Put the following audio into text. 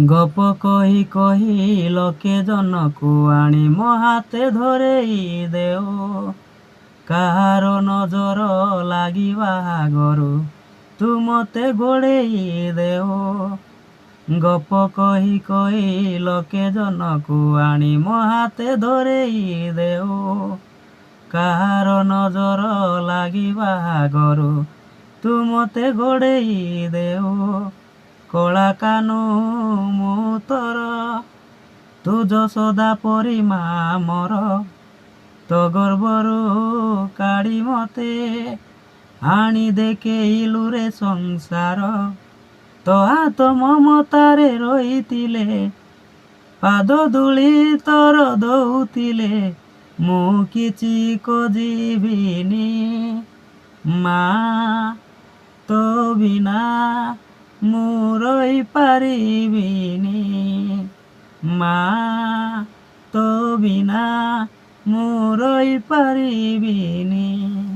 ଗପ କହି କହି ଲୋକେ ଜନକୁ ଆଣି ମୋ ହାତେ ଧରେଇ ଦେଉ। କାହାର ନଜର ଲାଗିବା ଆଗରୁ ତୁ ମତେ ଗୋଡ଼େଇ ଦେଉ। ଗପ କହି କହି ଲୋକେ ଜନକୁ ଆଣି ମୋ ହାତେ ଧରେଇ ଦେଉ। କାହାର ନଜର ଲାଗିବା ଆଗରୁ ତୁ ମତେ ଗୋଡ଼େଇ ଦେଉ। କଳା କାନୁ ମୁଁ ତୋର, ତୁ ଯଶୋଦା ପରି ମା ମୋର। ତୋ ଗର୍ଭରୁ କାଢ଼ି ମତେ ଆଣି ଦେଖେଇଲୁ ରେ ସଂସାର। ତୋ ହାତ ମମତାରେ ରହିଥିଲେ, ପାଦ ଧୂଳି ତୋର ଦଉଥିଲେ, ମୁଁ କିଛି ଖୋଜିବିନି। ମା ତୋ ବିନା ମୁଁ ରହିପାରିବିନି। ମା ତୋ ବିନା ମୁଁ ରହିପାରିବିନି।